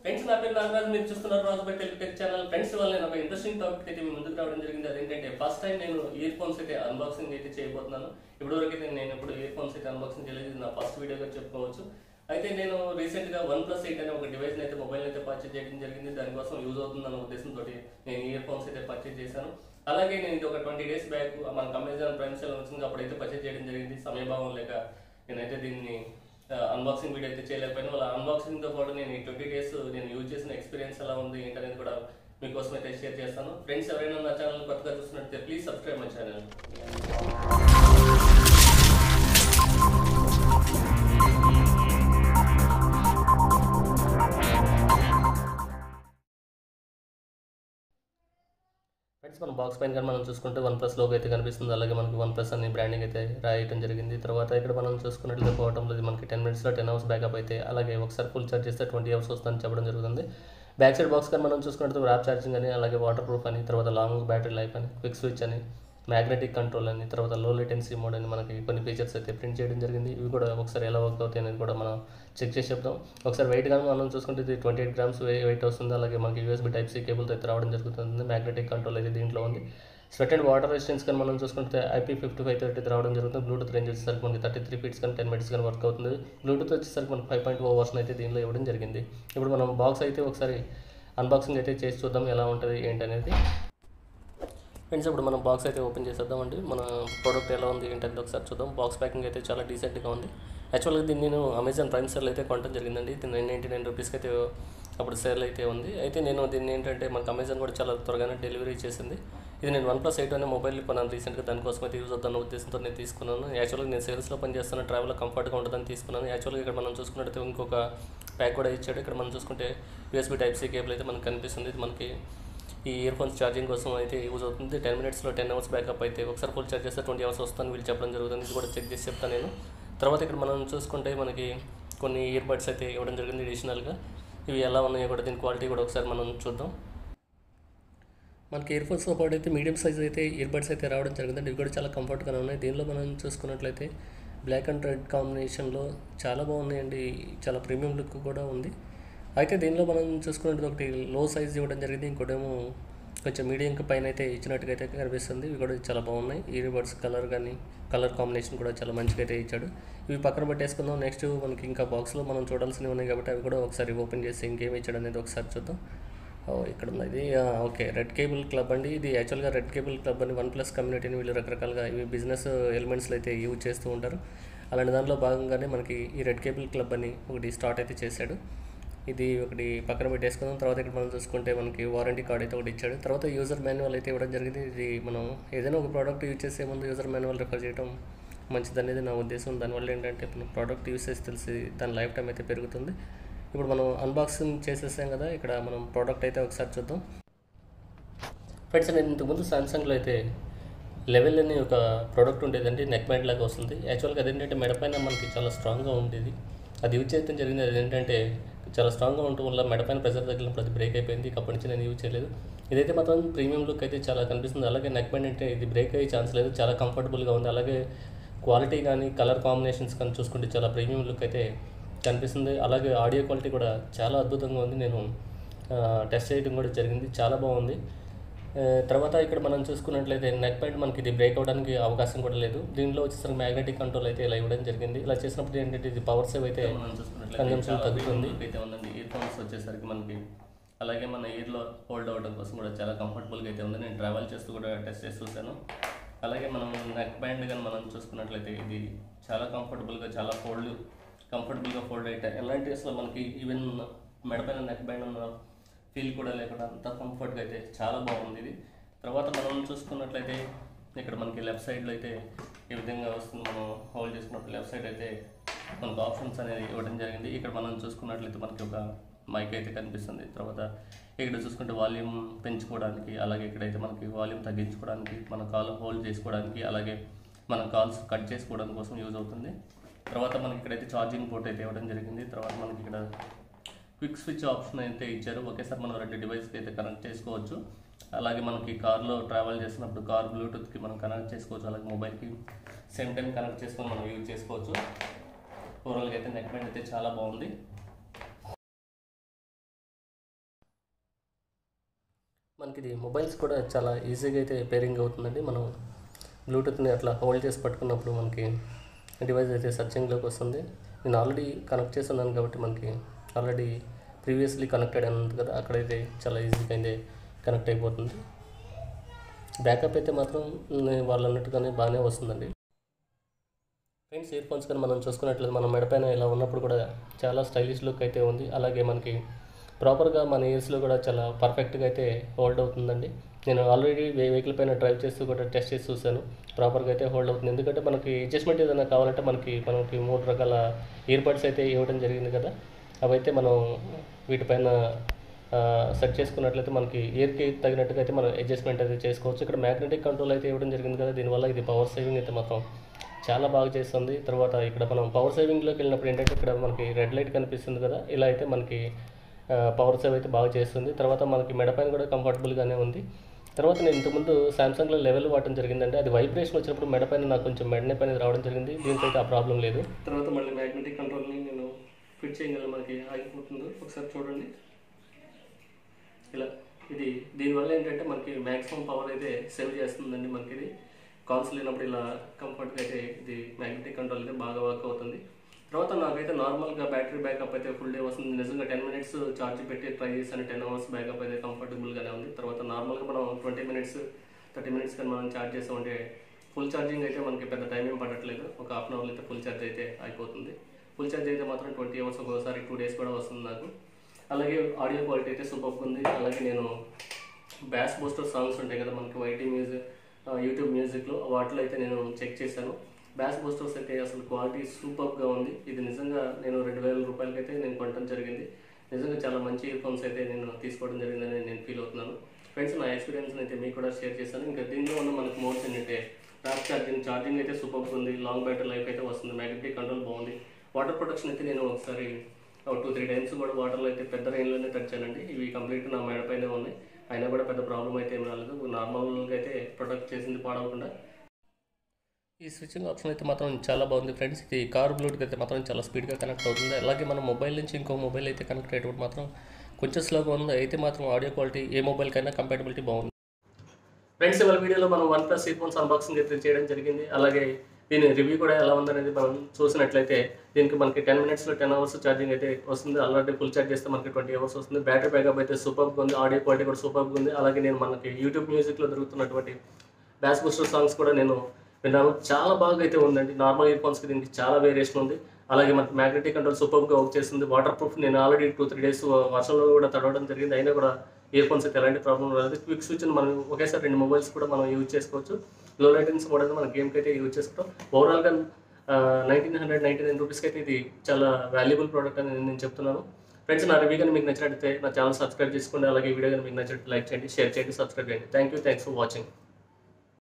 Friends నా పేరు నాగరాజు. మీరు చూస్తున్నారు Raju by Telugu tech channel. Friends వల్ల నేను ఒక ఇంట్రెస్టింగ్ టాపిక్ అయితే మీ ముందుకు రావడం జరిగింది. అదేంటంటే ఫస్ట్ టైం నేను ఇయర్ ఫోన్స్ అయితే అన్బాక్సింగ్ అయితే చేయబోతున్నాను. ఇప్పటివరకు అయితే నేను ఎప్పుడు ఇయర్ ఫోన్స్ అయితే అన్బాక్సింగ్ చేయలేదు. ఇది నా ఫస్ట్ వీడియోగా చెప్పుకోవచ్చు. అయితే నేను రీసెంట్ గా OnePlus 8 అనే ఒక డివైస్ అయితే మొబైల్ అయితే పర్చేజ్ చేయడం జరిగింది. దానికోసం యూజ్ అవుతుందన్న ఉద్దేశంతో నేను ఇయర్ ఫోన్స్ అయితే పర్చేజ్ చేశాను. అలాగే నేను ఇది ఒక 20 days బ్యాక్ మనకు అమెజాన్ ప్రైమ్ సేల్ వచ్చింది, అప్పుడైతే పర్చేజ్ చేయడం జరిగింది. సమయభావం లేక నేనైతే దీన్ని అన్బాక్సింగ్ వీడియో అయితే చేయలేకపోయినా, వాళ్ళ అన్బాక్సింగ్ తో పాటు నేను ఈ 20 days నేను యూజ్ చేసిన ఎక్స్పీరియన్స్ ఎలా ఉంది ఏంటనేది కూడా మీకోసం అయితే షేర్ చేస్తాను. ఫ్రెండ్స్ ఎవరైనా నా ఛానల్ కొత్తగా చూస్తున్నట్లయితే please subscribe my channel. Friends మన బాక్స్ పైన కానీ మనం చూసుకుంటే OnePlus లోగో అయితే కనిపిస్తుంది. అలాగే మనకి OnePlus అనే బ్రాండింగ్ అయితే రాయటం జరిగింది. తర్వాత ఇక్కడ మనం చూసుకున్నట్లయితే పోవటంలో మనకి 10 minutes 10 hours బ్యాకప్ అయితే, అలాగే ఒకసారి ఫుల్ ఛార్జ్ చేస్తే 20 hours వస్తుందని చెప్పడం జరుగుతుంది. బ్యాక్ సైడ్ బాక్స్ కానీ మనం చూసుకున్నట్లయితే ర్యాప్ ఛార్జింగ్ అని, అలాగే వాటర్ ప్రూఫ్ అని, తర్వాత లాంగ్ బ్యాటరీ లైఫ్ అని, క్విక్ స్విచ్ అని, మ్యాగ్నెటిక్ కంట్రోల్ అని, తర్వాత లో లేటెన్సీ మోడ్ అని మనకి కొన్ని ఫీచర్స్ అయితే ప్రింట్ చేయడం జరిగింది. ఇవి కూడా ఒకసారి ఎలా వర్క్ అవుతాయి అనేది కూడా మనం చెక్ చేసి చెప్తాం. ఒకసారి వెయిట్ కానీ మనం చూసుకుంటే ఇది 28 grams వెయిట్ వస్తుంది. అలాగే మనకి USB Type-C కేబుల్తో అయితే రావడం జరుగుతుంది. మ్యాగ్నెటిక్ కంట్రోల్ అయితే దీంట్లో ఉంది. స్వెట్ అండ్ వాటర్ రెసిస్టెన్స్ కానీ మనం చూసుకుంటే IP55 అయితే రావడం జరుగుతుంది. బ్లూటూత్ రేంజ్ వచ్చేసరికి మనకి 33 feet కానీ 10 minutes కానీ వర్క్ అవుతుంది. బ్లూటూత్ వచ్చేసరికి మనకి 5.0 వర్షన్ అయితే దీనిలో ఇవ్వడం జరిగింది. ఇప్పుడు మనం బాక్స్ అయితే ఒకసారి అన్బాక్సింగ్ అయితే చేసి చూద్దాం ఎలా ఉంటుంది ఏంటనేది. ఫ్రెండ్స్ ఇప్పుడు మనం బాక్స్ అయితే ఓపెన్ చేసేద్దామండి. మన ప్రోడక్ట్ ఎలా ఉంది ఏంటంటే ఒకసారి చూద్దాం. బాక్స్ ప్యాకింగ్ అయితే చాలా డీసెంట్గా ఉంది. యాక్చువల్గా దీన్ని నేను అమెజాన్ ప్రైమ్ సేల్ అయితే కొనడం జరిగిందండి. ఇది 999 రూపీస్కి అయితే అప్పుడు సేల్ అయితే ఉంది. అయితే నేను దీన్ని ఏంటంటే మనకు అమెజాన్ కూడా చాలా త్వరగానే డెలివరీ చేసింది. ఇది నేను OnePlus 8 అనే మొబైల్ కొన్నాను రీసెంట్గా. దానికోసం అయితే యూజ్ అవుతున్న ఉద్దేశంతో నేను తీసుకున్నాను. యాక్చువల్గా నేను సేల్స్లో పనిచేస్తాను, ట్రావెల్లో కంఫర్ట్గా ఉంటుందని తీసుకున్నాను. యాక్చువల్గా ఇక్కడ మనం చూసుకున్నట్లయితే ఇంకొక ప్యాక్ కూడా ఇచ్చాడు. ఇక్కడ మనం చూసుకుంటే USB Type-C కేబుల్ అయితే మనకు కనిపిస్తుంది. ఇది మనకి ఈ ఇయర్ ఫోన్స్ ఛార్జింగ్ కోసం అయితే యూజ్ అవుతుంది. 10 minutes 10 hours బ్యాకప్ అయితే, ఒకసారి ఫుల్ ఛార్జ్ చేస్తే 20 hours వస్తుందని వీళ్ళు చెప్పడం జరుగుతుంది. ఇది కూడా చెక్ చేసి చెప్తాను నేను. తర్వాత ఇక్కడ మనం చూసుకుంటే మనకి కొన్ని ఇయర్ బడ్స్ అయితే ఇవ్వడం జరిగింది అడిషనల్గా. ఇవి ఎలా ఉన్నాయో కూడా దీని క్వాలిటీ కూడా ఒకసారి మనం చూద్దాం. మనకి ఇయర్ ఫోన్స్తో పాటు అయితే మీడియం సైజ్ అయితే ఇయర్ బడ్స్ అయితే రావడం జరిగిందండి. ఇవి కూడా చాలా కంఫర్ట్గానే ఉన్నాయి. దీనిలో మనం చూసుకున్నట్లయితే బ్లాక్ అండ్ రెడ్ కాంబినేషన్లో చాలా బాగున్నాయండి. చాలా ప్రీమియం లుక్ కూడా ఉంది. అయితే దీనిలో మనం చూసుకున్నట్టు ఒకటి లో సైజ్ ఇవ్వడం జరిగింది, ఇంకోటేమో కొంచెం మీడియం పైన అయితే ఇచ్చినట్టుగా అయితే కనిపిస్తుంది. ఇవి కూడా చాలా బాగున్నాయి. ఇయర్ బడ్స్ కలర్ కాంబినేషన్ కూడా చాలా మంచిగా అయితే ఇచ్చాడు. ఇవి పక్కన పెట్టేసుకుందాం. నెక్స్ట్ మనకి ఇంకా బాక్స్లో మనం చూడాల్సినవి ఉన్నాయి కాబట్టి అవి కూడా ఒకసారి ఓపెన్ చేసి ఇంకేమి ఇచ్చాడు అనేది ఒకసారి చూద్దాం. ఇక్కడ ఉంది ఇది. ఓకే, రెడ్ కేబుల్ క్లబ్ అండి. ఇది యాక్చువల్గా రెడ్ కేబుల్ క్లబ్ అని OnePlus కమ్యూనిటీని వీళ్ళు రకరకాలుగా ఇవి బిజినెస్ ఎలిమెంట్స్లో అయితే యూజ్ చేస్తూ ఉంటారు. అలాంటి దాంట్లో భాగంగానే మనకి ఈ రెడ్ కేబుల్ క్లబ్ అని ఒకటి స్టార్ట్ అయితే చేశాడు. ఇది ఒకటి పక్కన పెట్టేసుకుందాం. తర్వాత ఇక్కడ మనం చూసుకుంటే మనకి వారంటీ కార్డ్ అయితే ఒకటి ఇచ్చాడు. తర్వాత యూజర్ మాన్యువల్ అయితే ఇవ్వడం జరిగింది. ఇది మనం ఏదైనా ఒక ప్రోడక్ట్ యూజ్ చేసే ముందు యూజర్ మాన్యువల్ రిఫర్ చేయడం మంచిదనేది నా ఉద్దేశం. దానివల్ల ఏంటంటే మనం ప్రోడక్ట్ యూజ్ చేసి తెలిసి దాని లైఫ్ టైం అయితే పెరుగుతుంది. ఇప్పుడు మనం అన్బాక్సింగ్ చేసేసాం కదా, ఇక్కడ మనం ప్రోడక్ట్ అయితే ఒకసారి చూద్దాం. ఫ్రెండ్స్ నేను ఇంతకుముందు సామ్సంగ్లో అయితే లెవెల్ అని ఒక ప్రోడక్ట్ ఉండేదండి, నెక్ బ్యాండ్ లాగా వస్తుంది. యాక్చువల్గా అదేంటంటే మెడపైన మనకి చాలా స్ట్రాంగ్గా ఉండేది. అది యూజ్ చేయడం జరిగింది. అదేంటంటే చాలా స్ట్రాంగ్గా ఉండటం వల్ల మెడపైన ప్రెజర్ తగిలినప్పుడు అది బ్రేక్ అయిపోయింది. అప్పటి నుంచి నేను యూజ్ చేయలేదు. ఇదైతే మాత్రం ప్రీమియం లుక్ అయితే చాలా కనిపిస్తుంది. అలాగే నెక్ బ్యాండ్ అంటే ఇది బ్రేక్ అయ్యే ఛాన్స్ లేదు, చాలా కంఫర్టబుల్గా ఉంది. అలాగే క్వాలిటీ కానీ కలర్ కాంబినేషన్స్ కానీ చూసుకుంటే చాలా ప్రీమియం లుక్ అయితే కనిపిస్తుంది. అలాగే ఆడియో క్వాలిటీ కూడా చాలా అద్భుతంగా ఉంది. నేను టెస్ట్ చేయడం కూడా జరిగింది, చాలా బాగుంది. తర్వాత ఇక్కడ మనం చూసుకున్నట్లయితే నెక్ బ్యాండ్ మనకి ఇది బ్రేక్ అవ్వడానికి అవకాశం కూడా లేదు. దీనిలో వచ్చేసరికి మ్యాగ్నెటిక్ కంట్రోల్ అయితే ఇలా ఇవ్వడం జరిగింది. ఇలా చేసినప్పుడు ఏంటంటే ఇది పవర్ సేవ్ అయితే కన్జంప్షన్ తగ్గుతుంది. అయితే ఉందండి ఇయర్ ఫోన్స్ వచ్చేసరికి మనకి, అలాగే మన ఇయర్లో హోల్డ్ అవ్వడం కోసం కూడా చాలా కంఫర్టబుల్గా అయితే ఉంది. నేను ట్రావెల్ చేస్తూ కూడా టెస్ట్ చేసి చూశాను. అలాగే మనం నెక్ బ్యాండ్ కానీ మనం చూసుకున్నట్లయితే ఇది చాలా కంఫర్టబుల్గా ఫోల్డ్ అయితే ఎలాంటి అసలు మనకి ఈవెన్ మెడపైన నెక్ బ్యాండ్ ఉన్న ఫీల్ కూడా లేకుండా అంత కంఫర్ట్గా అయితే చాలా బాగుంది ఇది. తర్వాత మనం చూసుకున్నట్లయితే ఇక్కడ మనకి లెఫ్ట్ సైడ్లో అయితే ఈ విధంగా వస్తుంది. మనం హోల్డ్ చేసుకున్నప్పుడు లెఫ్ట్ సైడ్ అయితే మనకు ఆప్షన్స్ అనేది ఇవ్వడం జరిగింది. ఇక్కడ మనం చూసుకున్నట్లయితే మనకి ఒక మైక్ అయితే కనిపిస్తుంది. తర్వాత ఇక్కడ చూసుకుంటే వాల్యూమ్ పెంచుకోవడానికి, అలాగే ఇక్కడైతే మనకి వాల్యూమ్ తగ్గించుకోవడానికి, మన కాల్ హోల్డ్ చేసుకోవడానికి, అలాగే మన కాల్స్ కట్ చేసుకోవడం కోసం యూజ్ అవుతుంది. తర్వాత మనకి ఇక్కడైతే ఛార్జింగ్ పోర్ట్ అయితే ఇవ్వడం జరిగింది. తర్వాత మనకి ఇక్కడ క్విక్ స్విచ్ ఆప్షన్ అయితే ఇచ్చారు. ఒకేసారి మనం 2 డివైస్కి అయితే కనెక్ట్ చేసుకోవచ్చు. అలాగే మనకి కార్లో ట్రావెల్ చేసినప్పుడు కార్ బ్లూటూత్కి మనం కనెక్ట్ చేసుకోవచ్చు. అలాగే మొబైల్కి సేమ్ టైం కనెక్ట్ చేసుకొని మనం యూజ్ చేసుకోవచ్చు. ఓవరాల్గా అయితే నెక్ బ్యాండ్ అయితే చాలా బాగుంది. మనకి ఇది మొబైల్స్ కూడా చాలా ఈజీగా అయితే పేరింగ్ అవుతుందండి. మనం బ్లూటూత్ని అట్లా హోల్డ్ చేసి పట్టుకున్నప్పుడు మనకి డివైస్ అయితే సర్చింగ్లోకి వస్తుంది. నేను ఆల్రెడీ కనెక్ట్ చేసి ఉన్నాను కాబట్టి మనకి ఆల్రెడీ ప్రీవియస్లీ కనెక్టెడ్ అని ఉంది కదా, అక్కడైతే చాలా ఈజీగా అయితే కనెక్ట్ అయిపోతుంది. బ్యాకప్ అయితే మాత్రం వాళ్ళు అన్నట్టుగానే బాగానే వస్తుందండి. ఫ్రెండ్స్, ఇయర్ ఫోన్స్ కానీ మనం చూసుకున్నట్లయితే మన మెడపైన ఇలా ఉన్నప్పుడు కూడా చాలా స్టైలిష్ లుక్ అయితే ఉంది. అలాగే మనకి ప్రాపర్గా మన ఇయర్స్లో కూడా చాలా పర్ఫెక్ట్గా అయితే హోల్డ్ అవుతుందండి. నేను ఆల్రెడీ వెహికల్ పైన డ్రైవ్ చేస్తూ కూడా టెస్ట్ చేసి చూశాను, ప్రాపర్గా అయితే హోల్డ్ అవుతుంది. ఎందుకంటే మనకి అడ్జస్ట్మెంట్ ఏదైనా కావాలంటే మనకి 3 రకాల ఇయర్ బడ్స్ అయితే ఇవ్వడం జరిగింది కదా, అవైతే మనం వీటిపైన సెట్ చేసుకున్నట్లయితే మనకి ఇయర్కి తగినట్టుగా అయితే మనం అడ్జస్ట్మెంట్ అయితే చేసుకోవచ్చు. ఇక్కడ మ్యాగ్నెటిక్ కంట్రోల్ అయితే ఇవ్వడం జరిగింది కదా, దీనివల్ల ఇది పవర్ సేవింగ్ అయితే మాత్రం చాలా బాగా చేస్తుంది. తర్వాత ఇక్కడ మనం పవర్ సేవింగ్లోకి వెళ్ళినప్పుడు ఏంటంటే ఇక్కడ మనకి రెడ్ లైట్ కనిపిస్తుంది కదా, ఇలా అయితే మనకి పవర్ సేవ్ అయితే బాగా చేస్తుంది. తర్వాత మనకి మెడపైన కూడా కంఫర్టబుల్గానే ఉంది. తర్వాత నేను ఇంతకుముందు సామ్సంగ్లో లెవెల్ వాడటం జరిగిందంటే అది వైబ్రేషన్ వచ్చినప్పుడు మెడపైన నాకు కొంచెం మెడ నొప్పి అనేది రావడం జరిగింది. దీంతో అయితే ఆ ప్రాబ్లం లేదు. తర్వాత మళ్ళీ మ్యాగ్నెటిక్ కంట్రోల్ని నేను ఫిట్ చేయగలను, మనకి ఆగిపోతుంది. ఒకసారి చూడండి, ఇలా ఇది దీనివల్ల ఏంటంటే మనకి మ్యాక్సిమం పవర్ అయితే సేవ్ చేస్తుందండి. మనకి ఇది కాల్స్ లేనప్పుడు ఇలా కంఫర్ట్గా అయితే ఇది మ్యాగ్నెటిక్ కంట్రోల్ అయితే బాగా వర్క్ అవుతుంది. తర్వాత నాకైతే నార్మల్గా బ్యాటరీ బ్యాకప్ అయితే ఫుల్ డే వస్తుంది. నిజంగా 10 మినిట్స్ ఛార్జ్ పెట్టి ట్రై చేశాను, 10 అవర్స్ బ్యాకప్ అయితే కంఫర్టబుల్గానే ఉంది. తర్వాత నార్మల్గా మనం 20 మినిట్స్ 30 మినిట్స్ కానీ మనం ఛార్జ్ చేసామంటే ఫుల్ ఛార్జింగ్ అయితే మనకి పెద్ద టైం ఏం పడట్లేదు, ఒక హాఫ్ అన్ అవర్లో అయితే ఫుల్ ఛార్జ్ అయితే అయిపోతుంది. ఫుల్ ఛార్జ్ అయితే మాత్రం 20 అవర్స్, ఒక్కోసారి 2 డేస్ కూడా వస్తుంది నాకు. అలాగే ఆడియో క్వాలిటీ అయితే సూపర్గా ఉంది. అలాగే నేను బ్యాస్ బూస్టర్ సాంగ్స్ ఉంటాయి కదా మనకి వైటీ మ్యూజిక్, యూట్యూబ్ మ్యూజిక్లో, వాటిలో అయితే నేను చెక్ చేశాను. బ్యాస్ బూస్టర్స్ అయితే అసలు క్వాలిటీ సూపర్గా ఉంది. ఇది నిజంగా నేను 2000 రూపాయలకి అయితే నేను కొనడం జరిగింది. నిజంగా చాలా మంచి ఇయర్ ఫోన్స్ అయితే నేను తీసుకోవడం జరిగిందని నేను ఫీల్ అవుతున్నాను. ఫ్రెండ్స్, నా ఎక్స్పీరియన్స్ అయితే మీకు కూడా షేర్ చేశాను. ఇంకా దీనిలో ఉన్న మనకి మోడ్స్ ఏంటంటే ర్యాప్ ఛార్జింగ్ అయితే సూపర్గా ఉంది, లాంగ్ బ్యాటరీ లైఫ్ అయితే వస్తుంది, మ్యాగ్నెటిక్ కంట్రోల్ బాగుంది. వాటర్ ప్రొటెక్షన్ అయితే నేను ఒకసారి 2-3 టైమ్స్ కూడా వాటర్లో అయితే పెద్ద రైన్లోనే తడిచానండి. ఇవి కంప్లీట్ నా మెడపైనే ఉన్నాయి, అయినా కూడా పెద్ద ప్రాబ్లం అయితే ఏం రాలేదు. నార్మల్గా అయితే ప్రొటెక్ట్ చేసింది పాడవకుండా. ఈ స్విచ్చింగ్ ఆప్షన్ అయితే మాత్రం చాలా బాగుంది ఫ్రెండ్స్. ఇది కార్ బ్లూటూత్ అయితే మాత్రం చాలా స్పీడ్గా కనెక్ట్ అవుతుంది. అలాగే మన మొబైల్ నుంచి ఇంకో మొబైల్ అయితే కనెక్ట్ అయ్యేటప్పుడు మాత్రం కొంచెం స్లోగా ఉంది, అయితే మాత్రం ఆడియో క్వాలిటీ ఏ మొబైల్కైనా కంపాటబిలిటీ బాగుంది. ఫ్రెండ్స్, ఇవాళ వీడియోలో మనం OnePlus ఇయర్ ఫోన్స్ అన్బాక్సింగ్ అయితే చేయడం జరిగింది. అలాగే దీని రివ్యూ కూడా ఎలా ఉందనేది మనం చూసినట్లయితే దీనికి మనకి 10 మినిట్స్లో 10 అవర్స్ ఛార్జింగ్ అయితే వస్తుంది. ఆల్రెడీ ఫుల్ ఛార్జ్ చేస్తే మనకి 20 అవర్స్ వస్తుంది. బ్యాటరీ బ్యాకప్ అయితే సూపర్గా ఉంది, ఆడియో క్వాలిటీ కూడా సూపర్గా ఉంది. అలాగే నేను మనకి యూట్యూబ్ మ్యూజిక్లో దొరుకుతున్నటువంటి బ్యాస్ బూస్టర్ సాంగ్స్ కూడా నేను విన్నాను, చాలా బాగా అయితే ఉందండి. నార్మల్ ఇయర్ ఫోన్స్కి దీనికి చాలా వేరియేషన్ ఉంది. అలాగే మనకి మ్యాగ్నెటిక్ కంట్రోల్ సూపర్గా వర్క్ చేస్తుంది. వాటర్ ప్రూఫ్, నేను ఆల్రెడీ 2-3 డేస్ వర్షంలో కూడా తడవడం జరిగింది, అయినా కూడా ఇయర్ ఫోన్స్ అయితే ఎలాంటి ప్రాబ్లం రాలేదు. క్విక్ స్విచ్ మనం ఒకేసారి 2 మొబైల్స్ కూడా మనం యూజ్ చేసుకోవచ్చు. లో లైటెన్సీ మోడల్ మన గేమ్కి అయితే యూజ్ చేసుకుంటాం. ఓవరాల్గా 1999 రూపీస్కి అయితే ఇది చాలా వాల్యుబుల్ ప్రోడక్ట్ అని నేను చెప్తున్నాను. ఫ్రెండ్స్, నా రివ్యూ కానీ మీకు నచ్చినట్లయితే నా ఛానల్ సబ్స్క్రైబ్ చేసుకోండి. అలాగే వీడియో కానీ మీకు నచ్చినట్టు లైక్ చేయండి, షేర్ చేయండి, సబ్స్క్రైబ్ చేయండి. Thanks for watching.